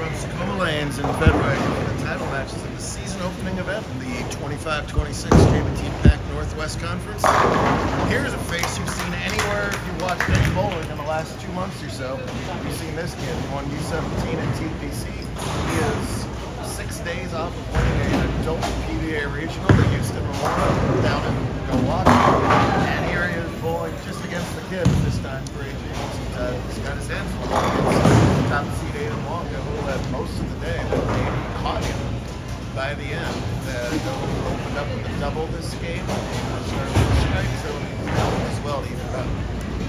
from Secoma Lanes in February for the title matches of the season opening event, the 25-26 JBT Pac Northwest Conference. Here's a face you've seen anywhere if you've watched any bowling in the last 2 months or so. You've seen this kid. He won U17 and TPC. He is 6 days off of winning an adult PBA regional, the Houston Memorial, down in Milwaukee. And here he is bowling just against the kid this time for AJ. He's got his hands full against top seed Adam Longo, who led most of the day, but Aiden caught him by the end. Dover opened up with a double this game. Started with a strike, so he's as well to even up.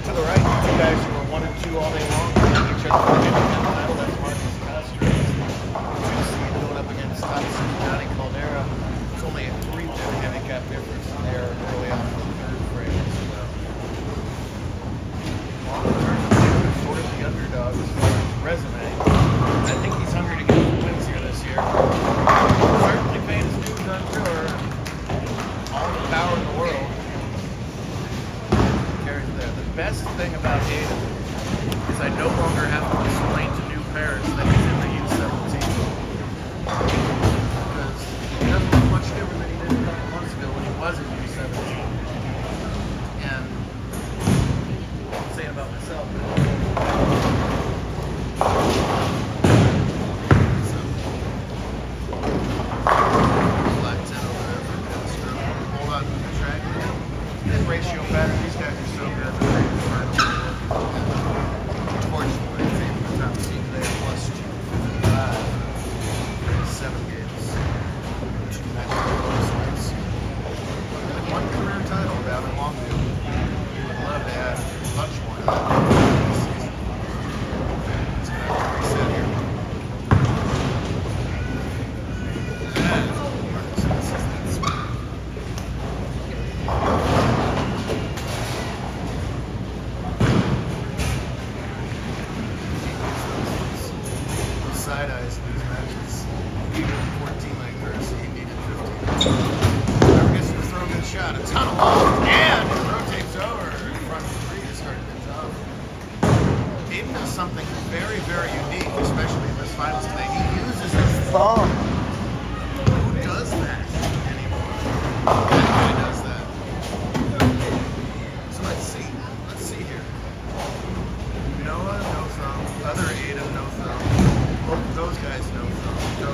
To the right, two guys who were 1 and 2 all day long, each other for the title. That's Marcus Castro, 2 seed, going up against top seed Johnny Caldera. It's only a 3-pin handicap difference there early on in the third frame. Underdog as far as resume. I think he's hungry to get some wins here this year. Certainly paying his dues on tour. All the power in the world. Carries there. The best thing about Aiden is I no longer have to explain to new parents that he's in the U17. Because he doesn't look much different than he did a couple months ago when he was in U17. And I'm saying about myself, ratio pattern, these guys are so good. Unfortunately, it's even the top seed today, plus 255, 7 games, 2 matches, like 1 career title down in Longview. We would love to have much more of that this season. It's going to have to reset here. Side eyes in these matches. Even 14 like Curse, he needed 15. Whoever gets to throw a good shot, a ton of balls, and it rotates over in front of 3 to start things off. Aiden does something very, very unique, especially in this finals today. He uses his thumb. Who does that anymore? That guy does that. So let's see. Let's see here. Noah, no thumb. Other Aiden, no thumb. Both of those guys know thumb. So,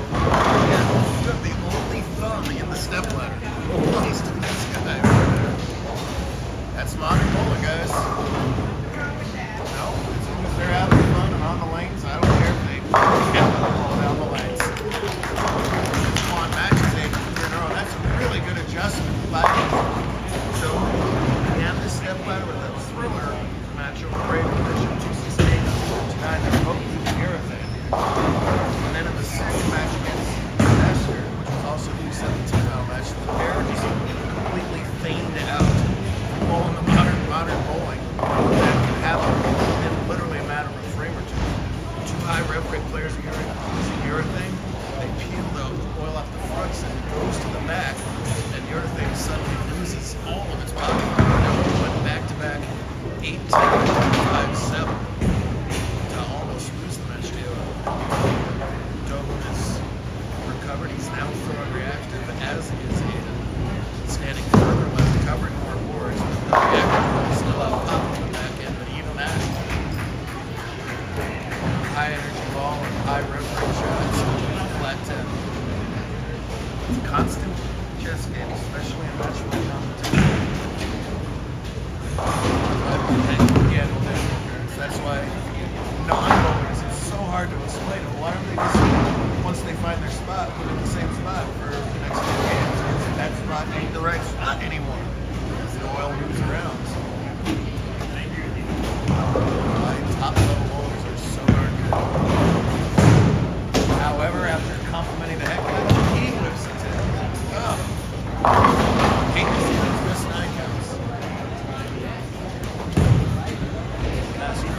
yeah, you have the only thumb in the step ladder. At least in this guy over there. That's modern bowling, guys. No, as long as they're having fun and on the lanes, I don't care if they count the ball down the lanes. Come on, matches 8 in a row. That's a really good adjustment by him. So, and this step ladder with a thriller match over great position, 268 and 259. They're both in urethane. And then in the second match against Nestor, which was also the U17 title match, the pair just completely feigned it out. Bowling the modern bowling that can happen in literally a matter of a frame or 2. 2 high rev rate players are using urethane. They peel the oil off the fronts and it goes to the back, and urethane suddenly loses all of its body. It went back to back 8, 10, 5, 7 to almost lose the match to Dover is recovered. He's now throwing reactive, as is Aiden. Standing further left, covering more boards, but the reactive still out top on the back end. But even that, high energy ball and high rev rate shots, flat 10. It's constant chess game, especially in match play competition. Again, that's why non-bowlers, it's so hard to explain it. Why don't they just, once they find their spot, put it in the same spot for the next 2 games? That spot ain't the right spot anymore. Because the oil moves around. Top level bowlers are so darn good. However, after complimenting the heck out of him, he whips it in. Oh. Hate to see those missed 9 counts. Castro.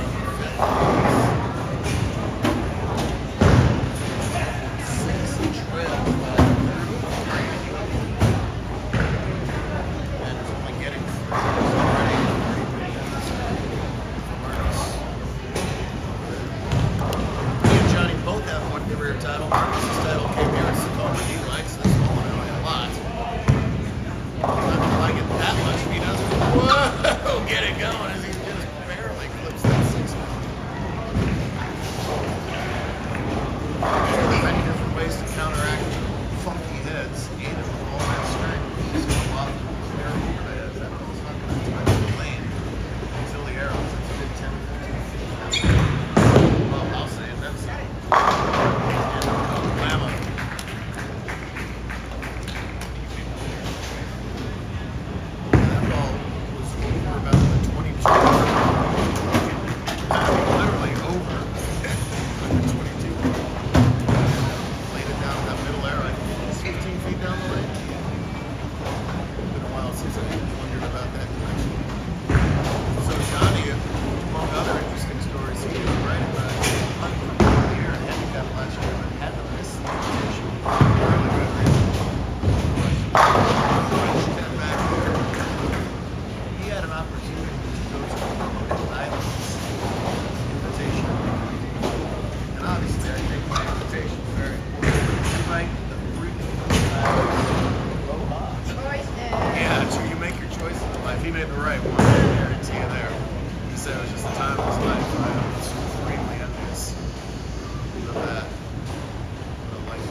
fight the freaking yeah, so you make your choices in life. He made the right one, I guarantee you there. He said it was just the time of his life. I'm supremely envious of that. What a life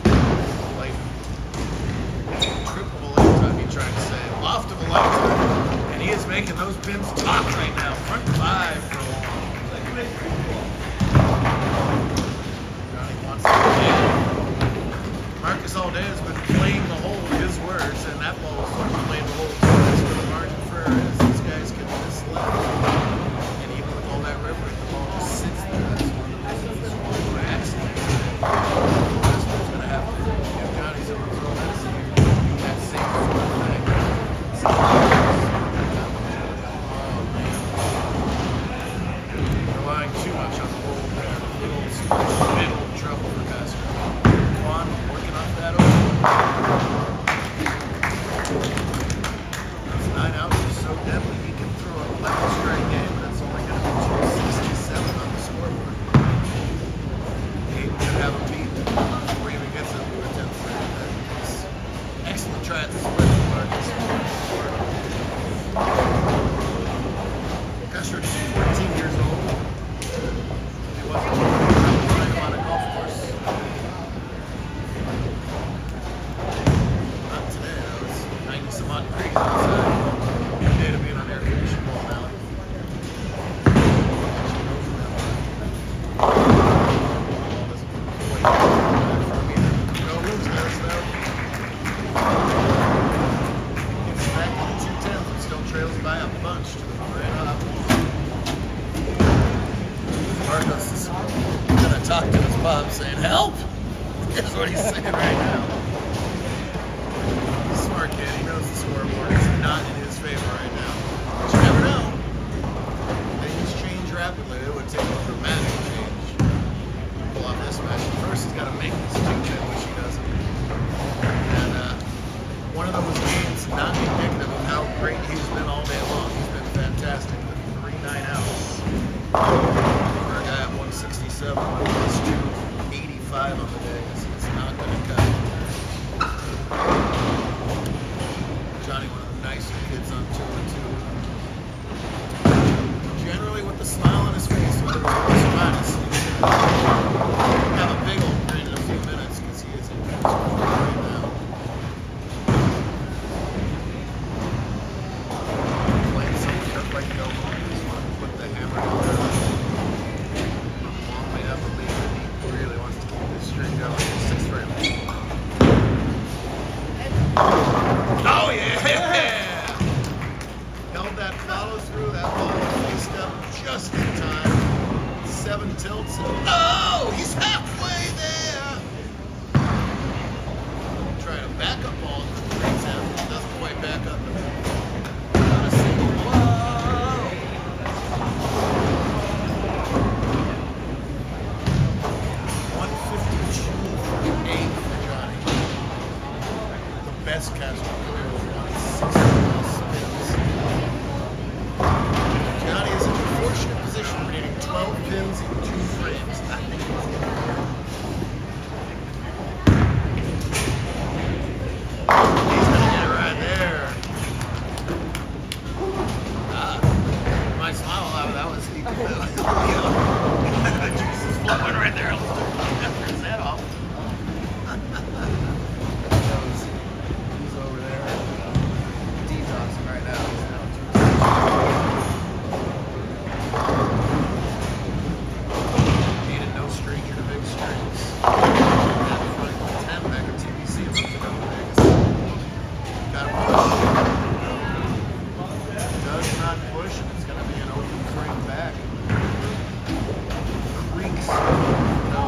trip of a lifetime, he tried to say. Loft of a lifetime. And he is making those pins talk right now. Front five for a long. Johnny wants to play. Marcus all day has been playing the hole, his words, and that ball was sort of playing the hole too. That's where the margin for error is. These guys can misled. And even with all that rhetoric, the ball just sits there. That's one of the reasons it's going to accident. That's what's going to happen. If Johnny's going to throw that same sort of thing. Oh, man. Relying too much on the hole there. Middle trouble for Castro. Juan working off that over. Those 9 outs are so deadly. He can throw an 11 strike game, but it's only going to be 267 on the scoreboard. Hayden could have a beat before he even gets up to a 10th frame. That's excellent try at the split with Marcus. Castro is 14 years old. He wasn't playing on a golf course. Not today, though. It's 90 some odd degrees outside. Good day to be on an air conditioned ball now. No rooms there, though. Gets back to the 210s and still trails by a bunch to the right up. Marcos is gonna talk to his mom saying, "Help!" That's what he's saying right now. He's a smart kid. He knows the scoreboard is not in his favor right now. But you never know. Things change rapidly. It would take a dramatic change to pull off this match. First, he's got to make this 210, which he doesn't. And one of those games not indicative of how great he's been all day long. He's been fantastic. The 3 9-outs. For a guy at 167, plus 285 on the day. It's not going to cut. Johnny, one of the nicer kids on 2 and 2. Generally with a smile on his face, whether it's plus or minus. Have a big old grin in a few minutes because he is in his right now. Playing something up like no more. He just wanted to put the hammer down there. Long way up the lead. He really wants to keep this string going. 6 frame. Oh yeah! Held that follow through. That ball was faced up just in time. 7 tilts. Oh! He's halfway there! Trying to back up ball. Brings him. Doesn't quite back up. Not a single whoa! 152.8 for Johnny. The best Castro career was 160 spins. Johnny is in the fortunate position of needing 12 pins in 2 frames. I think he's going to He's going to get it right there. My smile out of that was equal to the juice is flowing right there. After his head off. He's over there detoxing right now. He's now needed no stranger to big strings. That front 10 back at TBC a month ago in Vegas. Got to push. Does not push, and it's going to be an open frame back. Creaks. No.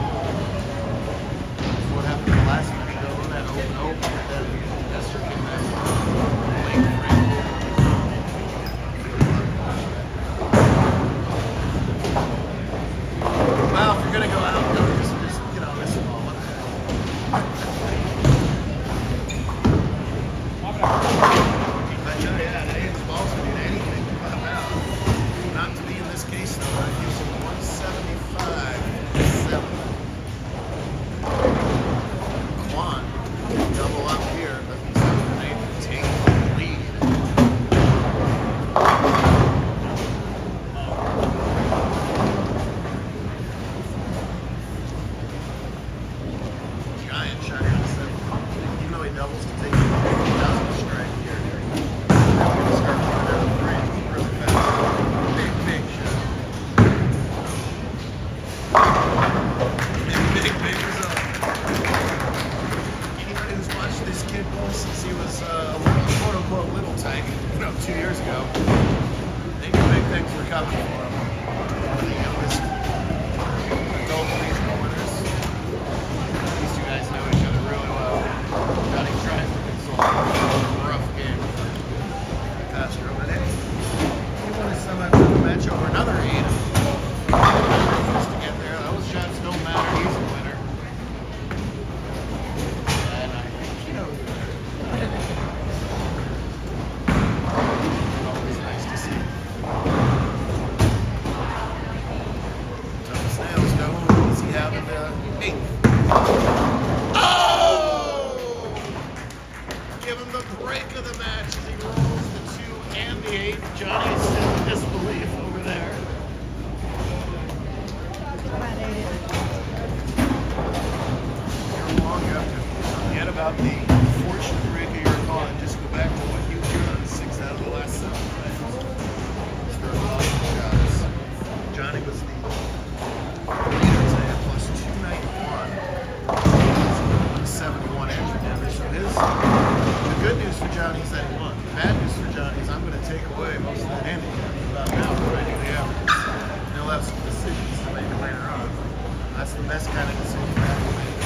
8th. Oh! Give him the break of the match as he rolls the 2 and the 8. Johnny is still in disbelief over there. How long you have to forget about the fortune break of your call and just go back to what you've done 6 out of the last 7 times. For a lot of shots. Johnny was the leader today, plus 291. 71 entry damage. So the good news for Johnny is that he won. The bad news for Johnny is I'm going to take away most of that handicap about now before I do the averages. And he'll have some decisions to make later on. That's the best kind of decision to have to make.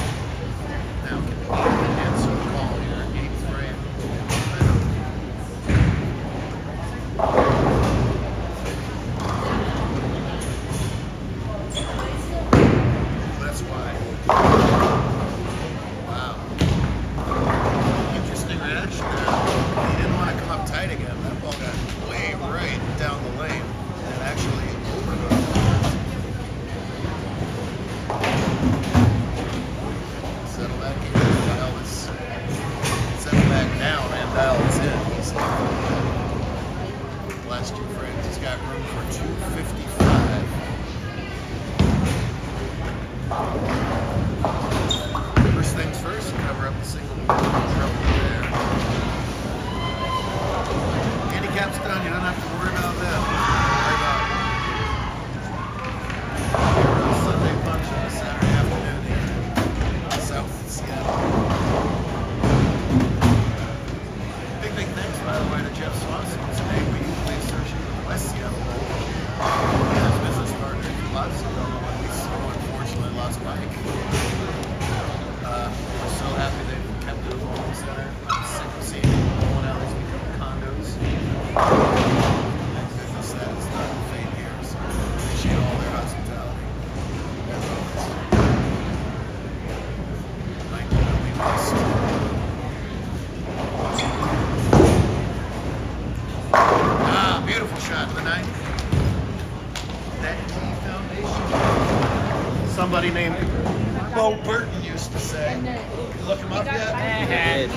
Now, answer the call here. 8th frame. That's why. Wow. Interesting reaction there. He didn't want to come up tight again. That ball got way right down the lane and actually overhooked. Settle back in. Dial this. Settle back down and dial this in. He's last 2 frames. He's got room for 255. First things first, cover up the single trouble there. Handicap's done, you don't have to worry about that. Worry about Sunday punch on a Saturday afternoon here in South Seattle. Big thanks, by the way, to Jeff Swanson, who's an APU associate with West Seattle. His business partner, lots of them, when we so unfortunately lost Mike. We're so happy they kept it a bowling center. I'm sick of seeing bowling alleys become condos. Thank goodness that is not the fate here, so appreciate all their hospitality. As always. Mike will be missed. Beautiful shot to the 9th. That T Foundation. Somebody named Bo Burton used to say. You look him up yet? All right.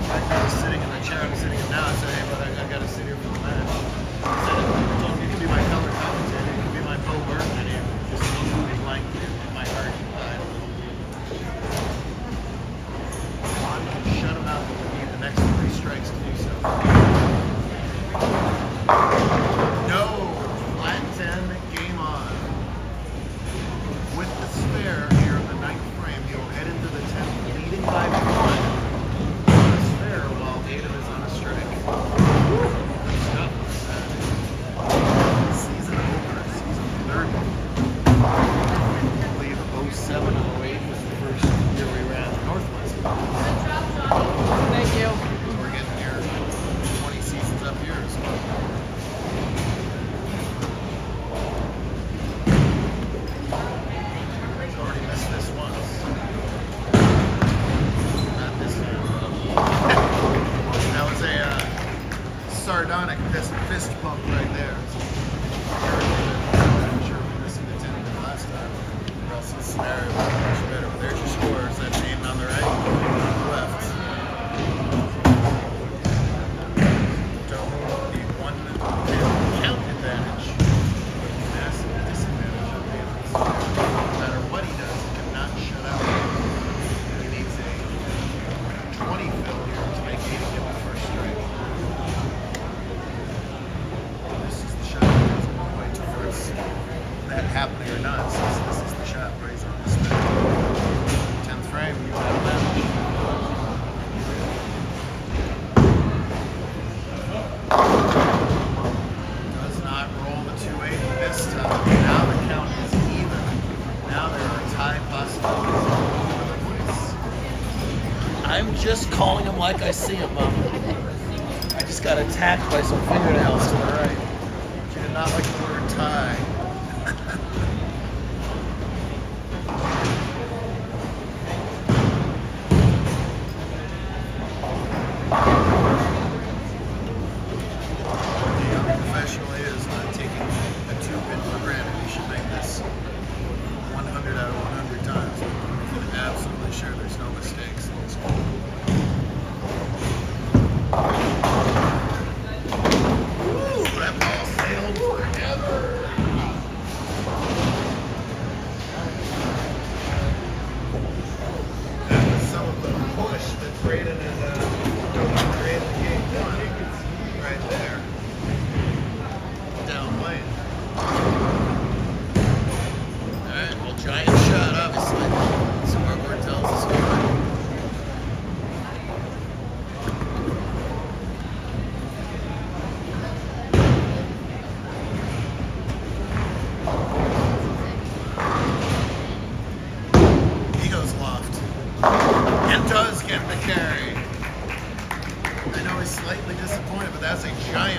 I was sitting in the chair I'm sitting in now. I said, hey, brother, I got to sit here for the match. I said, I told him, you can be my color commentator. You can be my Bo Burton. And he just looked moving blankly in my heart. Died a little. Shut him out. We need the next 3 strikes to do so. No. Flat 10. Game on. With the spare here in the 9th frame, he'll head into the 10th, leading by 1 on a spare while Adam is on a strike. Good stuff. Season over. Season 30. I believe 07 and 08 was the first year we ran Northwest. Thank you. We're getting here 20 seasons up here as well. He's already missed this once. Not this time. That was a sardonic fist pump right there. I'm sure we're missing the 10 last time. Or else the scenario would be much better. But there's your scores. That name on the right, left. Don't the 1 count advantage. Massive disadvantage of Davis. No matter what he does, he cannot shut out. He needs a 20 fill here to make 80 get the first strike. This is the shot he doesn't quite towards that happening or not. Since this is the shot where he's on the spin. 10th frame, you have a match. Does not roll the 280 this time. Now the count is even. Now there are tie possibilities all over the place. I'm just calling him like I see him, Mom. I just got attacked by some fingernails to the right. You did not like the word tie.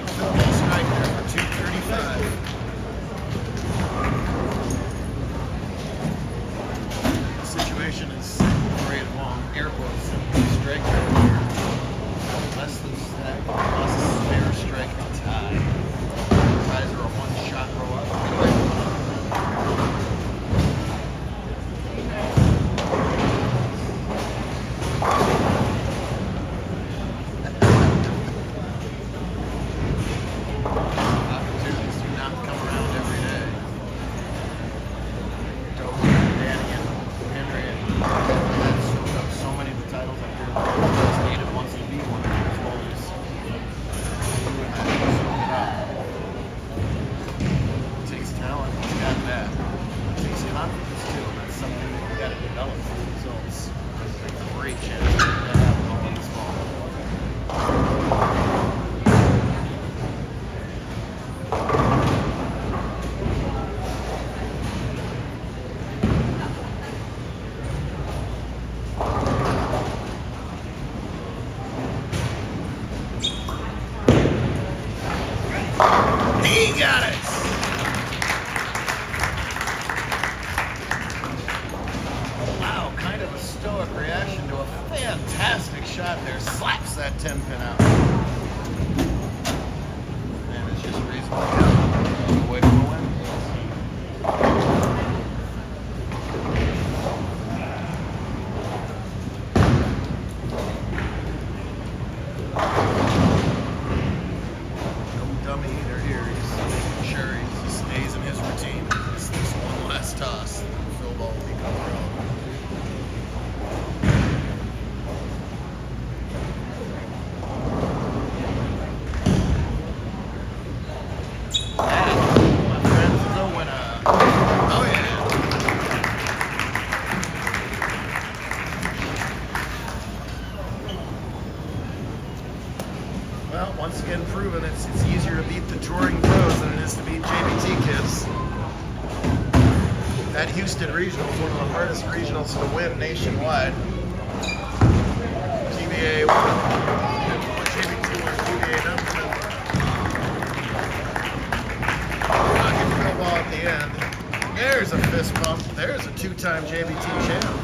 football strike there for 235. The situation is right along air quotes. Strike right here. Less than that. Plus spare strike to tie. Ties are a one-shot roll up. Opportunities do not come around every day. Danny and Henry and have soaked up so many of the titles up here. Native wants to be one of those bowlers. Doing that, soak it up. It takes talent, he's got that. It takes confidence too, and that's something that you got to develop through results. There's a great chance that happen all in this ball. He got it! Wow, kind of a stoic reaction to a fantastic shot there. Slaps that 10 pin out. Man, it's just reasonable. Away from the win. No dummy either here. He's making sure he stays in his routine. This one last toss. Phil ball will become relevant. That, my friends, is a winner. Oh yeah. Well, once again proven it's easier to beat the touring pros than it is to beat JBT kids. That Houston regional is one of the hardest regionals to win nationwide. TBA won. JBT won TBA number. Rocket field ball at the end. There's a fist bump. There's a two-time JBT champ.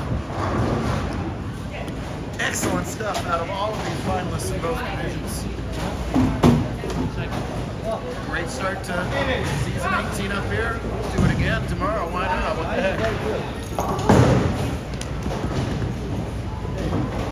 Excellent stuff out of all of these finalists in both divisions. Great start to season 18 up here. Do it again tomorrow. Why not? What the heck?